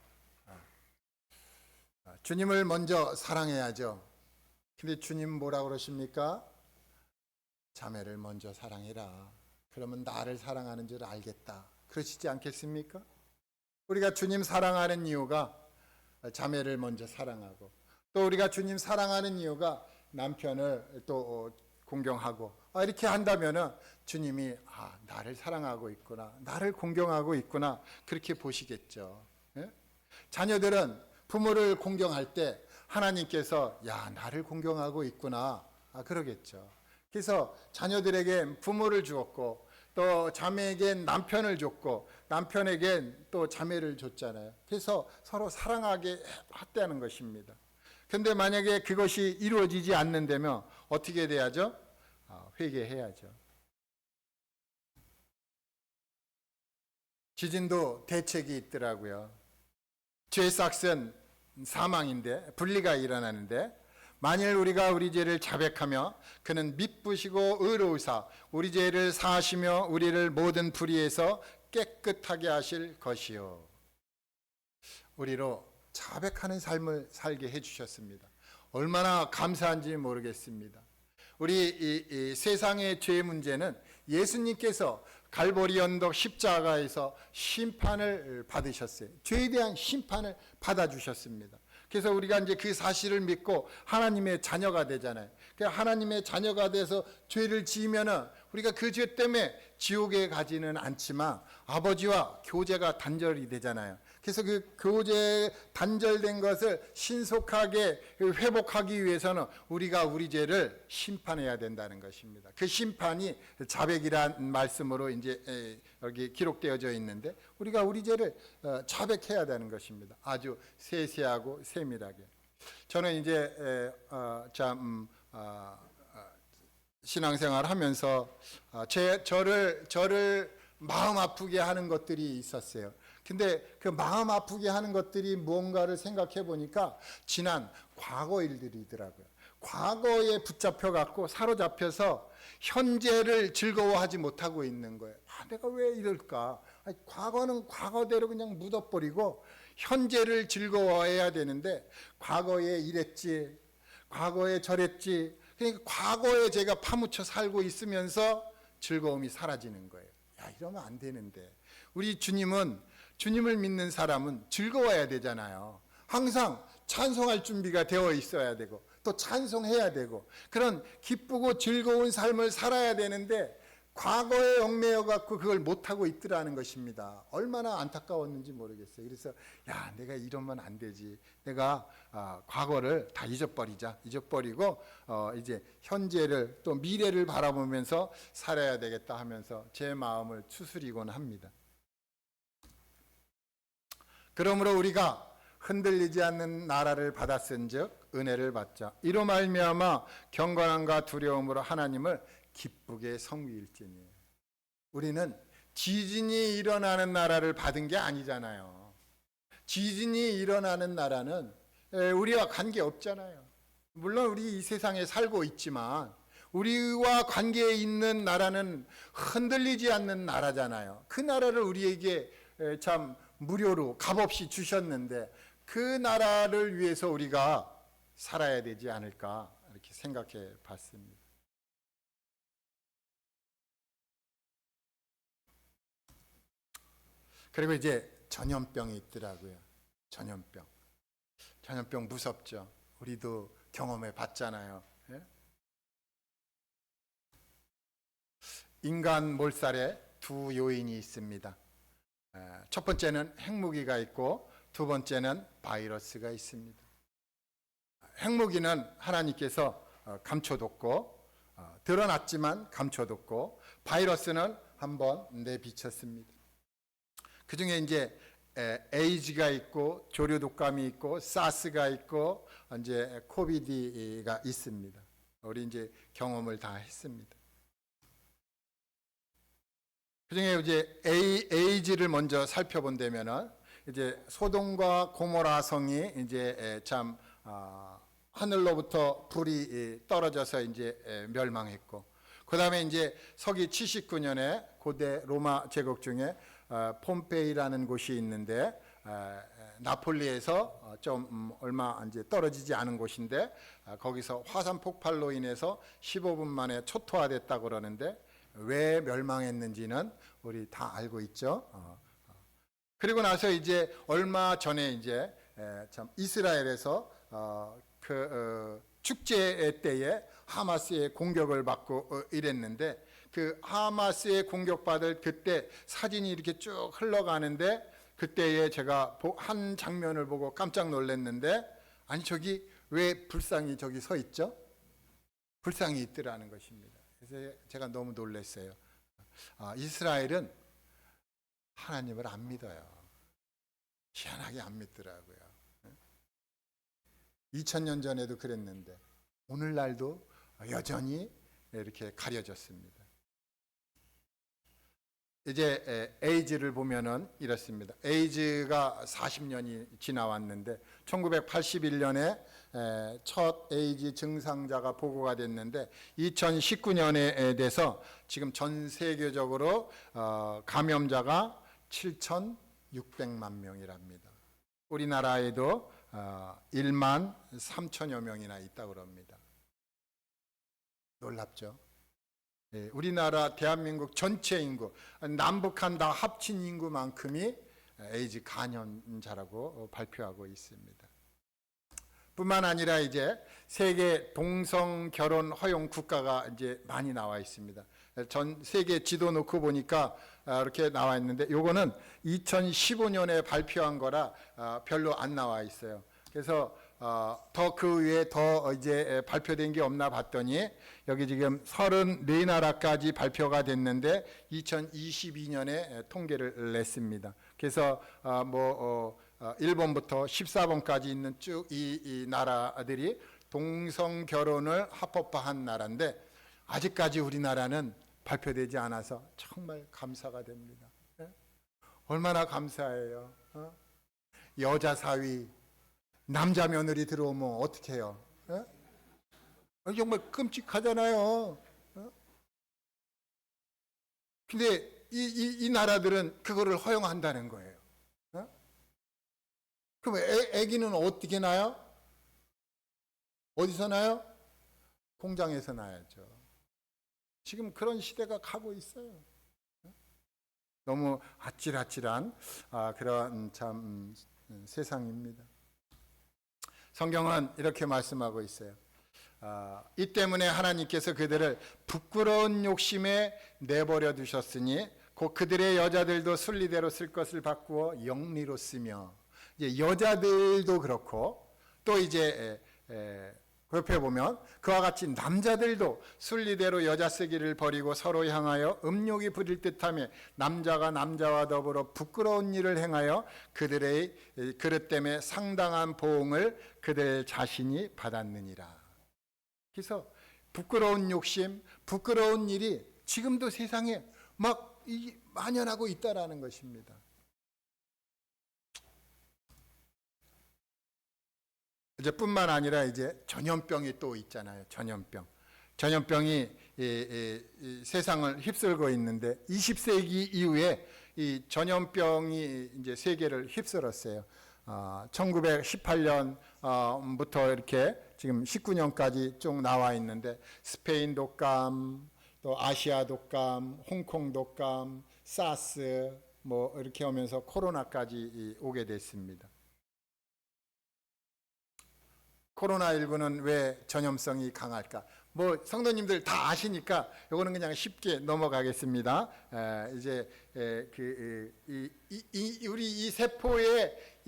주님을 먼저 사랑해야죠. 근데 주님 뭐라고 그러십니까? 자매를 먼저 사랑해라. 그러면 나를 사랑하는 줄 알겠다. 그러시지 않겠습니까? 우리가 주님 사랑하는 이유가 자매를 먼저 사랑하고, 또 우리가 주님 사랑하는 이유가 남편을 또 공경하고, 이렇게 한다면은 주님이 나를 사랑하고 있구나, 나를 공경하고 있구나, 그렇게 보시겠죠. 예? 자녀들은 부모를 공경할 때 하나님께서 나를 공경하고 있구나, 그러겠죠. 그래서 자녀들에게 부모를 주었고 또 자매에겐 남편을 줬고 남편에겐 또 자매를 줬잖아요. 그래서 서로 사랑하게 했다는 것입니다. 그런데 만약에 그것이 이루어지지 않는다면 어떻게 돼야죠? 회개해야죠. 지진도 대책이 있더라고요. 죄의 삭은 사망인데, 분리가 일어나는데, 만일 우리가 우리 죄를 자백하며 그는 미쁘시고 의로우사 우리 죄를 사하시며 우리를 모든 불의에서 깨끗하게 하실 것이요. 우리로 자백하는 삶을 살게 해주셨습니다. 얼마나 감사한지 모르겠습니다. 우리 이 세상의 죄 문제는 예수님께서 갈보리 언덕 십자가에서 심판을 받으셨어요. 죄에 대한 심판을 받아주셨습니다. 그래서 우리가 이제 그 사실을 믿고 하나님의 자녀가 되잖아요. 하나님의 자녀가 돼서 죄를 지으면은 우리가 그 죄 때문에 지옥에 가지는 않지만 아버지와 교제가 단절이 되잖아요. 그래서 그 교제 단절된 것을 신속하게 회복하기 위해서는 우리가 우리 죄를 심판해야 된다는 것입니다. 그 심판이 자백이란 말씀으로 이제 여기 기록되어져 있는데 우리가 우리 죄를 자백해야 되는 것입니다. 아주 세세하고 세밀하게. 저는 이제 신앙생활 하면서 저를 마음 아프게 하는 것들이 있었어요. 근데 그 마음 아프게 하는 것들이 무언가를 생각해 보니까 지난 과거 일들이더라고요. 과거에 붙잡혀 갖고 사로잡혀서 현재를 즐거워하지 못하고 있는 거예요. 내가 왜 이럴까? 과거는 과거대로 그냥 묻어버리고 현재를 즐거워해야 되는데 과거에 이랬지, 과거에 저랬지. 그러니까 과거에 제가 파묻혀 살고 있으면서 즐거움이 사라지는 거예요. 이러면 안 되는데. 우리 주님을 믿는 사람은 즐거워야 되잖아요. 항상 찬송할 준비가 되어 있어야 되고 또 찬송해야 되고 그런 기쁘고 즐거운 삶을 살아야 되는데 과거에 얽매여 갖고 그걸 못하고 있더라는 것입니다. 얼마나 안타까웠는지 모르겠어요. 그래서 내가 이러면 안 되지. 내가 과거를 다 잊어버리고 이제 현재를 또 미래를 바라보면서 살아야 되겠다 하면서 제 마음을 추스리곤 합니다. 그러므로 우리가 흔들리지 않는 나라를 받았은즉 은혜를 받자. 이로 말미암아 경건함과 두려움으로 하나님을 기쁘게 섬길지니. 우리는 지진이 일어나는 나라를 받은 게 아니잖아요. 지진이 일어나는 나라는 우리와 관계 없잖아요. 물론 우리 이 세상에 살고 있지만 우리와 관계에 있는 나라는 흔들리지 않는 나라잖아요. 그 나라를 우리에게 참 무료로 값없이 주셨는데 그 나라를 위해서 우리가 살아야 되지 않을까 이렇게 생각해 봤습니다. 그리고 이제 전염병이 있더라고요. 전염병 무섭죠. 우리도 경험해 봤잖아요. 인간 몰살에 두 요인이 있습니다. 첫 번째는 핵무기가 있고 두 번째는 바이러스가 있습니다. 핵무기는 하나님께서 감춰뒀고 드러났지만 감춰뒀고 바이러스는 한번 내비쳤습니다. 그 중에 이제 에이즈가 있고 조류독감이 있고 사스가 있고 이제 코비드가 있습니다. 우리 이제 경험을 다 했습니다. 그 중에 이제 에이즈를 먼저 살펴본다면은 이제 소돔과 고모라 성이 이제 참 하늘로부터 불이 떨어져서 이제 멸망했고, 그 다음에 이제 서기 79년에 고대 로마 제국 중에 폼페이라는 곳이 있는데 나폴리에서 좀 얼마 이제 떨어지지 않은 곳인데 거기서 화산 폭발로 인해서 15분 만에 초토화됐다고 그러는데 왜 멸망했는지는 우리 다 알고 있죠. 그리고 나서 이제 얼마 전에 이제 참 이스라엘에서 축제 때에 하마스의 공격을 받고 이랬는데 그 하마스의 공격받을 그때 사진이 이렇게 쭉 흘러가는데 그때에 제가 한 장면을 보고 깜짝 놀랐는데 아니 저기 왜 불상이 저기 서 있죠? 불상이 있더라는 것입니다. 그래서 제가 너무 놀랐어요. 이스라엘은 하나님을 안 믿어요. 희한하게 안 믿더라고요. 2000년 전에도 그랬는데 오늘날도 여전히 이렇게 가려졌습니다. 이제 에이즈를 보면은 이렇습니다. 에이즈가 40년이 지나왔는데 1981년에 첫 에이즈 증상자가 보고가 됐는데 2019년에 돼서 지금 전 세계적으로 감염자가 7,600만 명이랍니다. 우리나라에도 1만 3천여 명이나 있다고 합니다. 놀랍죠? 우리나라 대한민국 전체 인구, 남북한 다 합친 인구만큼이 에이즈 감염자라고 발표하고 있습니다. 뿐만 아니라 이제 세계 동성 결혼 허용 국가가 이제 많이 나와 있습니다. 전 세계 지도 놓고 보니까 이렇게 나와 있는데 요거는 2015년에 발표한 거라 별로 안 나와 있어요. 그래서 더 그 외에 더 이제 발표된 게 없나 봤더니 여기 지금 34나라까지 발표가 됐는데 2022년에 통계를 냈습니다. 그래서 뭐 1번부터 14번까지 있는 쭉 이 나라들이 동성 결혼을 합법화한 나라인데 아직까지 우리나라는 발표되지 않아서 정말 감사가 됩니다. 얼마나 감사해요. 여자 사위 남자 며느리 들어오면 어떻게 해요? 정말 끔찍하잖아요. 근데 이 나라들은 그거를 허용한다는 거예요. 그럼 애기는 어떻게 나요? 어디서 나요? 공장에서 나야죠. 지금 그런 시대가 가고 있어요. 너무 아찔아찔한 그런 참 세상입니다. 성경은 이렇게 말씀하고 있어요. 이 때문에 하나님께서 그들을 부끄러운 욕심에 내버려 두셨으니 곧 그들의 여자들도 순리대로 쓸 것을 바꾸어 영리로 쓰며, 이제 여자들도 그렇고 또 이제 옆에 보면 그와 같이 남자들도 순리대로 여자 쓰기를 버리고 서로 향하여 음욕이 부릴 듯하며 남자가 남자와 더불어 부끄러운 일을 행하여 그들의 그릇 때문에 상당한 보응을 그들 자신이 받았느니라. 그래서 부끄러운 욕심, 부끄러운 일이 지금도 세상에 막 만연하고 있다라는 것입니다. 이제 뿐만 아니라 이제 전염병이 또 있잖아요. 전염병이 이 세상을 휩쓸고 있는데 20세기 이후에 이 전염병이 이제 세계를 휩쓸었어요. 1918년부터 이렇게 지금 19년까지 쭉 나와 있는데 스페인 독감, 또 아시아 독감, 홍콩 독감, 사스 뭐 이렇게 오면서 코로나까지 오게 됐습니다. 코로나19는 왜 전염성이 강할까? 뭐 성도님들 다 아시니까 이거는 그냥 쉽게 넘어가겠습니다. 이제 우리 이 세포의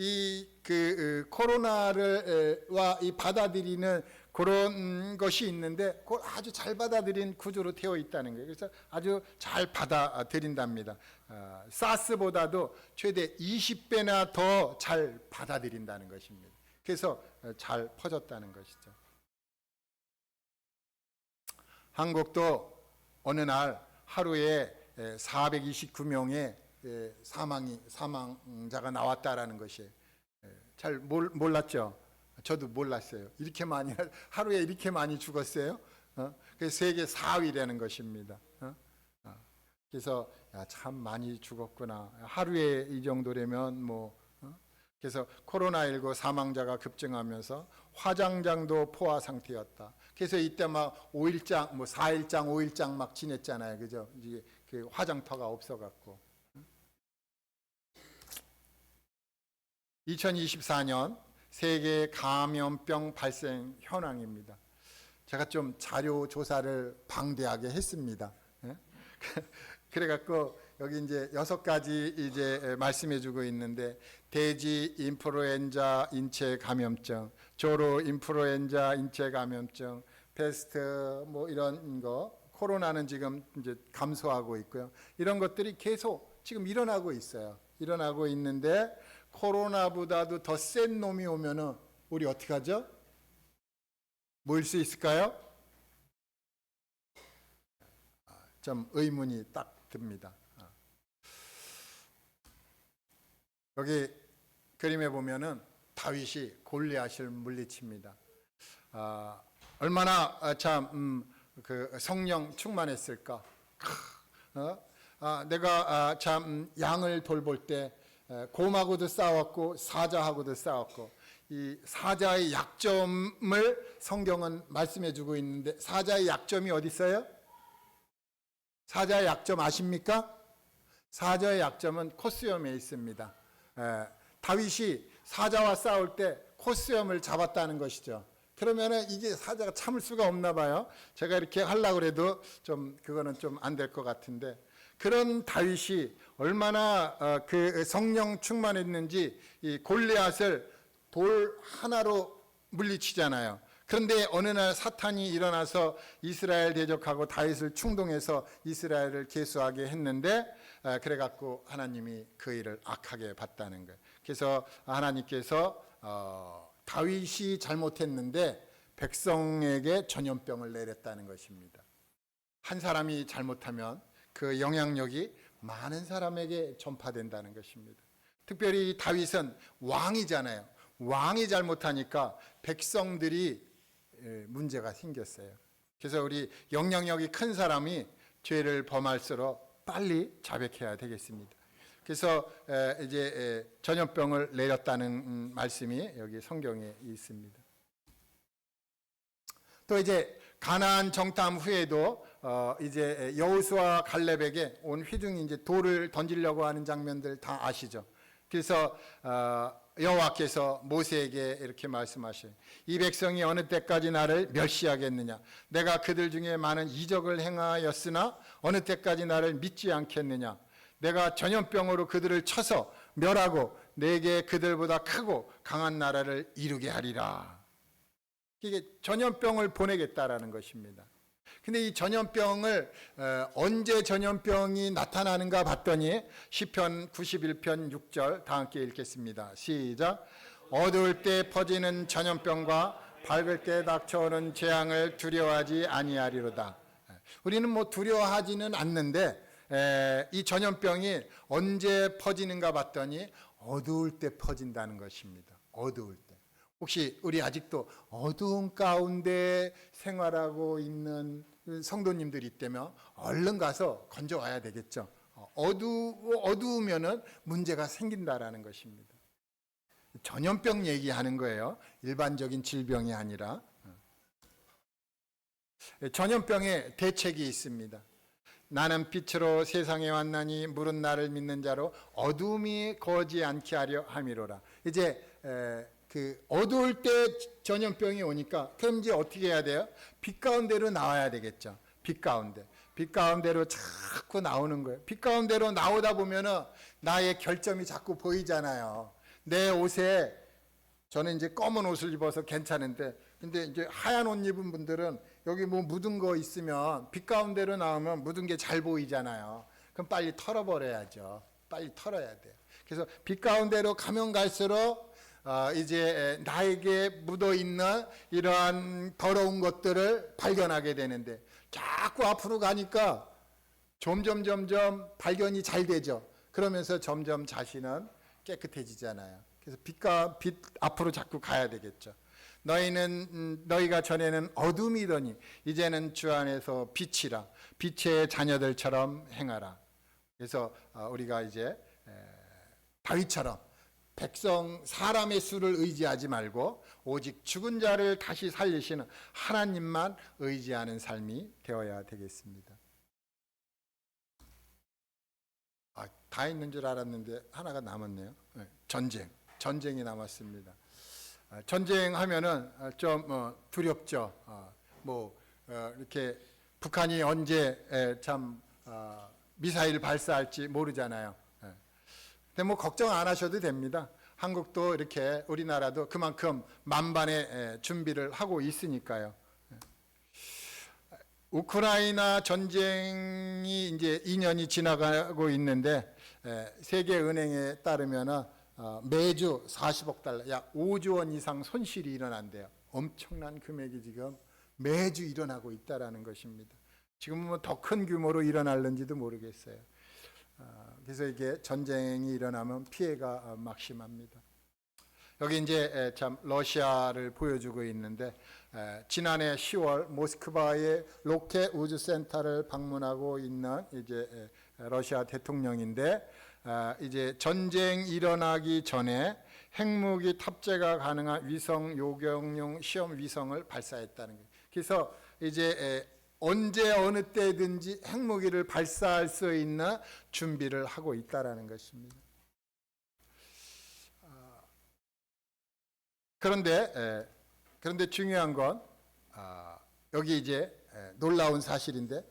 코로나를와 이 받아들이는 그런 것이 있는데 그걸 아주 잘 받아들인 구조로 되어 있다는 거예요. 그래서 아주 잘 받아들인답니다. 사스보다도 최대 20배나 더 잘 받아들인다는 것입니다. 그래서 잘 퍼졌다는 것이죠. 한국도 어느 날 하루에 429명의 사망자가 나왔다라는 것이 잘 몰랐죠. 저도 몰랐어요. 이렇게 많이 하루에 이렇게 많이 죽었어요. 그래서 세계 4위라는 것입니다. 그래서 참 많이 죽었구나. 하루에 이 정도라면 뭐. 그래서 코로나19 사망자가 급증하면서 화장장도 포화 상태였다. 그래서 이때 막 5일장, 뭐 4일장, 5일장 막 지냈잖아요. 그죠? 이제 그 화장터가 없어갖고. 2024년 세계 감염병 발생 현황입니다. 제가 좀 자료 조사를 방대하게 했습니다. 그래갖고 여기 이제 6가지 이제 말씀해주고 있는데 돼지 인플루엔자 인체 감염증, 조루 인플루엔자 인체 감염증, 패스트 뭐 이런 거, 코로나는 지금 이제 감소하고 있고요. 이런 것들이 계속 지금 일어나고 있어요. 일어나고 있는데 코로나보다도 더 센 놈이 오면은 우리 어떻게 하죠? 모일 수 있을까요? 좀 의문이 딱 듭니다. 여기 그림에 보면은 다윗이 골리앗을 물리칩니다. 얼마나 그 성령 충만했을까. 내가 참 양을 돌볼 때 곰하고도 싸웠고 사자하고도 싸웠고, 이 사자의 약점을 성경은 말씀해 주고 있는데, 사자의 약점이 어디 있어요? 사자의 약점 아십니까? 사자의 약점은 코스염에 있습니다. 다윗이 사자와 싸울 때 코스염을 잡았다는 것이죠. 그러면은 이게 사자가 참을 수가 없나 봐요. 제가 이렇게 하려고 해도 좀 그거는 좀 안 될 것 같은데, 그런 다윗이 얼마나 그 성령 충만했는지 이 골리앗을 돌 하나로 물리치잖아요. 그런데 어느 날 사탄이 일어나서 이스라엘 대적하고 다윗을 충동해서 이스라엘을 계수하게 했는데, 그래갖고 하나님이 그 일을 악하게 봤다는 거예요. 그래서 하나님께서 다윗이 잘못했는데 백성에게 전염병을 내렸다는 것입니다. 한 사람이 잘못하면 그 영향력이 많은 사람에게 전파된다는 것입니다. 특별히 다윗은 왕이잖아요. 왕이 잘못하니까 백성들이 문제가 생겼어요. 그래서 우리 영향력이 큰 사람이 죄를 범할수록 빨리 자백해야 되겠습니다. 그래서 이제 전염병을 내렸다는 말씀이 여기 성경에 있습니다. 또 이제 가나안 정탐 후에도 이제 여호수아 갈렙에게 온 회중이 이제 돌을 던지려고 하는 장면들 다 아시죠? 그래서 여호와께서 모세에게 이렇게 말씀하셔요. 이 백성이 어느 때까지 나를 멸시하겠느냐? 내가 그들 중에 많은 이적을 행하였으나 어느 때까지 나를 믿지 않겠느냐? 내가 전염병으로 그들을 쳐서 멸하고 내게 그들보다 크고 강한 나라를 이루게 하리라. 이게 전염병을 보내겠다라는 것입니다. 근데 이 전염병을 언제 전염병이 나타나는가 봤더니 시편 91편 6절 다 함께 읽겠습니다. 시작. 어두울 때 퍼지는 전염병과 밝을 때 닥쳐오는 재앙을 두려워하지 아니하리로다. 우리는 뭐 두려워하지는 않는데 이 전염병이 언제 퍼지는가 봤더니 어두울 때 퍼진다는 것입니다. 어두울 때. 혹시 우리 아직도 어두운 가운데 생활하고 있는 성도님들이 있다면 얼른 가서 건져와야 되겠죠. 어두우면은 문제가 생긴다라는 것입니다. 전염병 얘기하는 거예요. 일반적인 질병이 아니라. 전염병에 대책이 있습니다. 나는 빛으로 세상에 왔나니 물은 나를 믿는 자로 어둠이 거지 않게 하려 함이로라. 이제 그 어두울 때 전염병이 오니까 그럼 이제 어떻게 해야 돼요? 빛 가운데로 나와야 되겠죠. 빛 가운데로 자꾸 나오는 거예요. 빛 가운데로 나오다 보면은 나의 결점이 자꾸 보이잖아요. 내 옷에, 저는 이제 검은 옷을 입어서 괜찮은데, 근데 이제 하얀 옷 입은 분들은 여기 뭐 묻은 거 있으면 빛 가운데로 나오면 묻은 게 잘 보이잖아요. 그럼 빨리 털어버려야죠. 빨리 털어야 돼요. 그래서 빛 가운데로 가면 갈수록 이제 나에게 묻어 있는 이러한 더러운 것들을 발견하게 되는데, 자꾸 앞으로 가니까 점점 발견이 잘 되죠. 그러면서 점점 자신은 깨끗해지잖아요. 그래서 빛 앞으로 자꾸 가야 되겠죠. 너희가 전에는 어둠이더니 이제는 주 안에서 빛이라. 빛의 자녀들처럼 행하라. 그래서 우리가 이제 다윗처럼 백성 사람의 수를 의지하지 말고 오직 죽은 자를 다시 살리시는 하나님만 의지하는 삶이 되어야 되겠습니다. 다 있는 줄 알았는데 하나가 남았네요. 전쟁이 남았습니다. 전쟁하면은 좀 두렵죠. 이렇게 북한이 언제 미사일 발사할지 모르잖아요. 근데 뭐 걱정 안 하셔도 됩니다. 한국도 이렇게 우리나라도 그만큼 만반의 준비를 하고 있으니까요. 우크라이나 전쟁이 이제 2년이 지나가고 있는데 세계은행에 따르면은 매주 40억 달러, 약 5조 원 이상 손실이 일어난대요. 엄청난 금액이 지금 매주 일어나고 있다라는 것입니다. 지금은 더 큰 규모로 일어날는지도 모르겠어요. 그래서 이게 전쟁이 일어나면 피해가 막심합니다. 여기 이제 참 러시아를 보여주고 있는데, 지난해 10월 모스크바의 로켓 우주센터를 방문하고 있는 이제 러시아 대통령인데, 이제 전쟁 일어나기 전에 핵무기 탑재가 가능한 위성 요격용 시험 위성을 발사했다는 거예요. 그래서 이제 언제 어느 때든지 핵무기를 발사할 수 있는 준비를 하고 있다라는 것입니다. 그런데 중요한 건 여기 이제 놀라운 사실인데,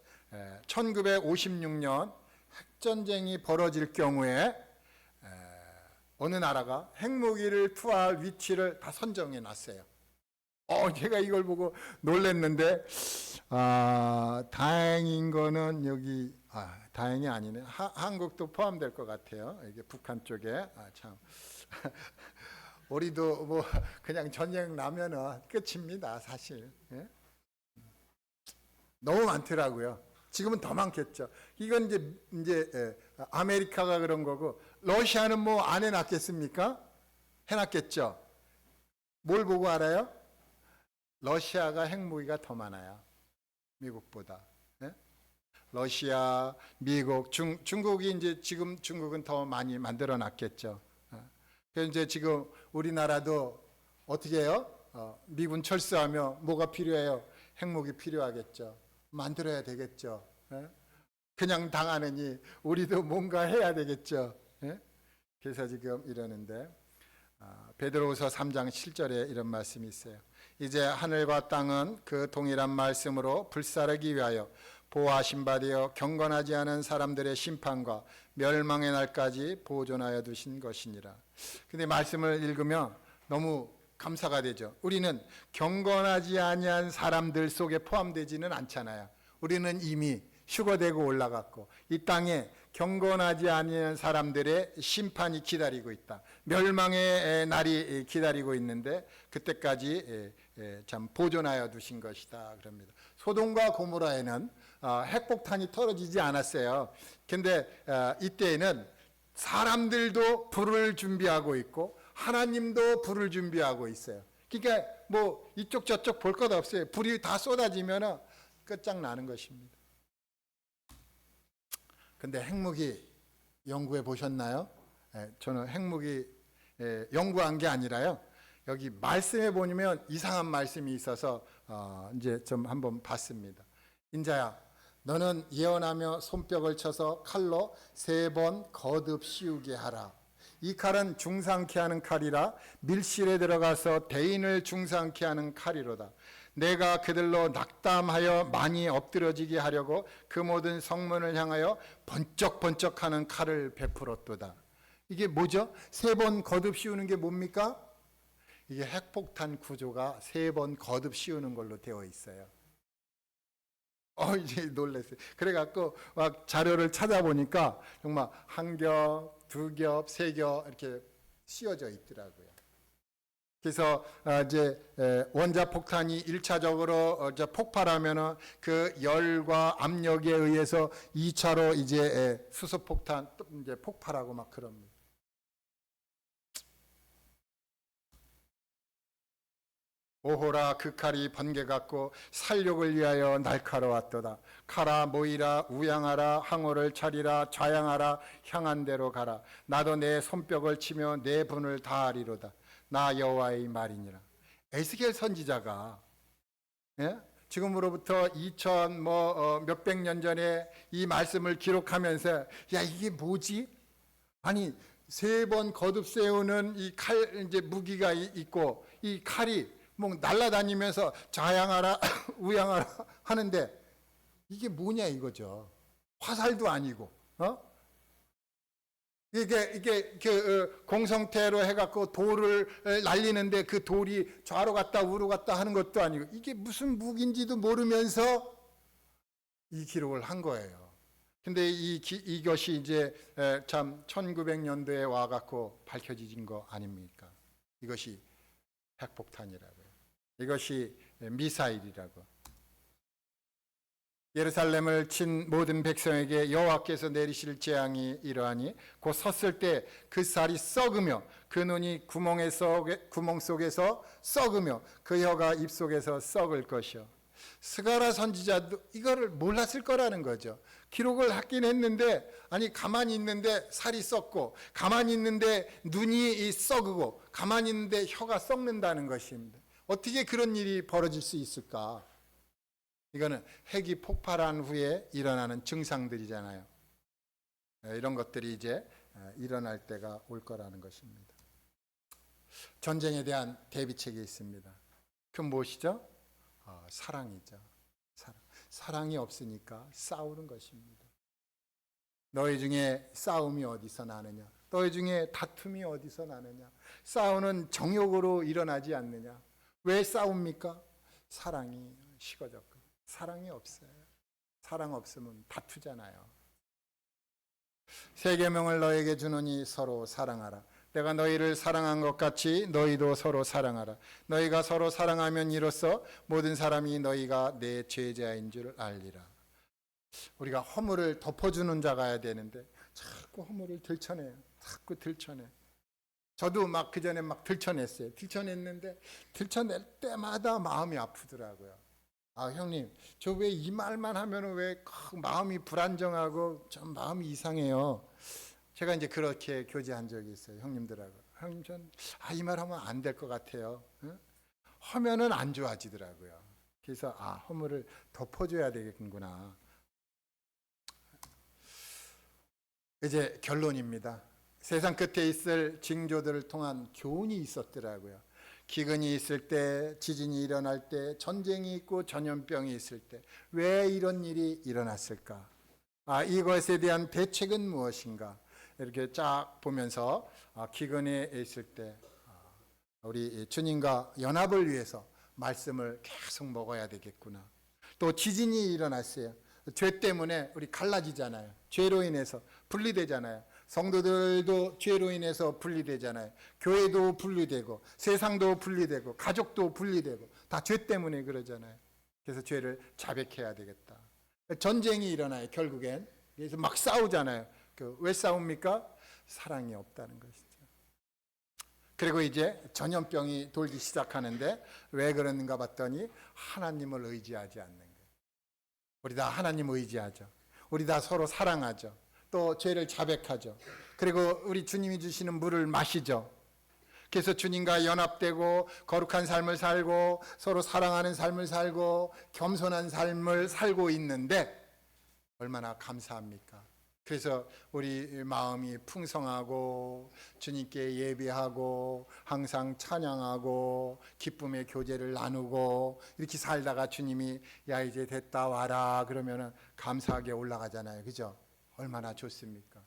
1956년 핵전쟁이 벌어질 경우에 어느 나라가 핵무기를 투하할 위치를 다 선정해 놨어요. 제가 이걸 보고 놀랐는데, 다행인 거는 여기, 다행이 아니네. 한국도 포함될 것 같아요. 이게 북한 쪽에. 참. 우리도 뭐 그냥 전쟁 나면은 끝입니다, 사실. 예? 너무 많더라고요. 지금은 더 많겠죠. 이건 이제 아메리카가 그런 거고, 러시아는 뭐 안 해놨겠습니까? 해놨겠죠. 뭘 보고 알아요? 러시아가 핵무기가 더 많아요, 미국보다. 예? 러시아, 미국, 중국이 이제 지금 중국은 더 많이 만들어 놨겠죠. 그래서 이제 지금 우리나라도 어떻게 해요? 미군 철수하며 뭐가 필요해요? 핵무기 필요하겠죠. 만들어야 되겠죠. 예? 그냥 당하느니 우리도 뭔가 해야 되겠죠. 예? 그래서 지금 이러는데, 베드로후서 3장 7절에 이런 말씀이 있어요. 이제 하늘과 땅은 그 동일한 말씀으로 불사르기 위하여 보호하신 바 되어 경건하지 않은 사람들의 심판과 멸망의 날까지 보존하여 두신 것이니라. 근데 말씀을 읽으면 너무 감사가 되죠. 우리는 경건하지 아니한 사람들 속에 포함되지는 않잖아요. 우리는 이미 휴거되고 올라갔고, 이 땅에 경건하지 아니한 사람들의 심판이 기다리고 있다. 멸망의 날이 기다리고 있는데, 그때까지 참 보존하여 두신 것이다 그럽니다. 소돔과 고모라에는 핵폭탄이 떨어지지 않았어요. 근데 이때에는 사람들도 불을 준비하고 있고 하나님도 불을 준비하고 있어요. 그러니까 뭐 이쪽 저쪽 볼 것 없어요. 불이 다 쏟아지면 끝장나는 것입니다. 근데 핵무기 연구해 보셨나요? 저는 핵무기 연구한 게 아니라요, 여기 말씀에 보면 이상한 말씀이 있어서 이제 좀 한번 봤습니다. 인자야, 너는 예언하며 손뼉을 쳐서 칼로 3번 거듭 씌우게 하라. 이 칼은 중상케 하는 칼이라 밀실에 들어가서 대인을 중상케 하는 칼이로다. 내가 그들로 낙담하여 많이 엎드러지게 하려고 그 모든 성문을 향하여 번쩍번쩍하는 칼을 베풀었도다. 이게 뭐죠? 3번 거듭 씌우는 게 뭡니까? 이게 핵폭탄 구조가 3번 거듭 씌우는 걸로 되어 있어요. 이제 놀랐어요. 그래갖고 막 자료를 찾아보니까 정말 1겹, 2겹, 3겹 이렇게 씌워져 있더라고요. 그래서 이제 원자폭탄이 1차적으로 이제 폭발하면은 그 열과 압력에 의해서 2차로 이제 수소폭탄 이제 폭발하고 막 그럽니다. 오호라, 그 칼이 번개 같고 살육을 위하여 날카로웠도다. 가라, 모이라, 우양하라, 항우를 차리라, 좌양하라, 향한 대로 가라. 나도 내 손뼉을 치며 내 분을 다하리로다. 나 여호와의 말이니라. 에스겔 선지자가 지금으로부터 2000 몇백 년 전에 이 말씀을 기록하면서, 야, 이게 뭐지? 아니, 3번 거듭 세우는 이 칼 이제 무기가 있고, 이 칼이 뭐 날아다니면서 좌양하라 우양하라 하는데 이게 뭐냐 이거죠. 화살도 아니고, 이게 공성태로 해갖고 돌을 날리는데 그 돌이 좌로 갔다 우로 갔다 하는 것도 아니고, 이게 무슨 무기인지도 모르면서 이 기록을 한 거예요. 근데 이것이 이제 참 1900년도에 와갖고 밝혀진 거 아닙니까? 이것이 핵폭탄이라고요. 이것이 미사일이라고. 예루살렘을 친 모든 백성에게 여호와께서 내리실 재앙이 이러하니 곧 섰을 때 그 살이 썩으며 그 눈이 구멍 속에서 썩으며 그 혀가 입 속에서 썩을 것이요. 스가랴 선지자도 이거를 몰랐을 거라는 거죠. 기록을 하긴 했는데 아니 가만히 있는데 살이 썩고 가만히 있는데 눈이 썩고 가만히 있는데 혀가 썩는다는 것입니다. 어떻게 그런 일이 벌어질 수 있을까? 이거는 핵이 폭발한 후에 일어나는 증상들이잖아요. 이런 것들이 이제 일어날 때가 올 거라는 것입니다. 전쟁에 대한 대비책이 있습니다. 그건 무엇이죠? 사랑이죠. 사랑이 없으니까 싸우는 것입니다. 너희 중에 싸움이 어디서 나느냐? 너희 중에 다툼이 어디서 나느냐? 싸우는 정욕으로 일어나지 않느냐? 왜 싸웁니까? 사랑이 식어졌고 사랑이 없어요. 사랑 없으면 다투잖아요. 세 계명을 너에게 주노니 서로 사랑하라. 내가 너희를 사랑한 것 같이 너희도 서로 사랑하라. 너희가 서로 사랑하면 이로써 모든 사람이 너희가 내 제자인 줄 알리라. 우리가 허물을 덮어주는 자가 되는데 자꾸 허물을 들춰내요. 자꾸 들춰내. 저도 막 그전에 막 들춰냈어요. 들춰냈는데 들춰낼 때마다 마음이 아프더라고요. 형님, 저 왜 이 말만 하면 왜 마음이 불안정하고 좀 마음이 이상해요. 제가 이제 그렇게 교제한 적이 있어요. 형님들하고. 형님, 이 말 하면 안 될 것 같아요. 응? 하면은 안 좋아지더라고요. 그래서 허물을 덮어줘야 되겠구나. 이제 결론입니다. 세상 끝에 있을 징조들을 통한 교훈이 있었더라고요. 기근이 있을 때, 지진이 일어날 때, 전쟁이 있고 전염병이 있을 때 왜 이런 일이 일어났을까? 이것에 대한 대책은 무엇인가? 이렇게 쫙 보면서 기근에 있을 때 우리 주님과 연합을 위해서 말씀을 계속 먹어야 되겠구나. 또 지진이 일어났어요. 죄 때문에 우리 갈라지잖아요. 죄로 인해서 분리되잖아요. 성도들도 죄로 인해서 분리되잖아요. 교회도 분리되고 세상도 분리되고 가족도 분리되고 다 죄 때문에 그러잖아요. 그래서 죄를 자백해야 되겠다. 전쟁이 일어나요. 결국엔. 그래서 막 싸우잖아요. 왜 싸웁니까? 사랑이 없다는 것이죠. 그리고 이제 전염병이 돌기 시작하는데 왜 그러는가 봤더니 하나님을 의지하지 않는 거예요. 우리 다 하나님 의지하죠. 우리 다 서로 사랑하죠. 또 죄를 자백하죠. 그리고 우리 주님이 주시는 물을 마시죠. 그래서 주님과 연합되고 거룩한 삶을 살고 서로 사랑하는 삶을 살고 겸손한 삶을 살고 있는데 얼마나 감사합니까? 그래서 우리 마음이 풍성하고 주님께 예배하고 항상 찬양하고 기쁨의 교제를 나누고 이렇게 살다가 주님이 야 이제 됐다 와라 그러면 감사하게 올라가잖아요. 그죠? 얼마나 좋습니까?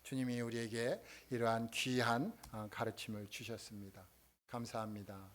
주님이 우리에게 이러한 귀한 가르침을 주셨습니다. 감사합니다.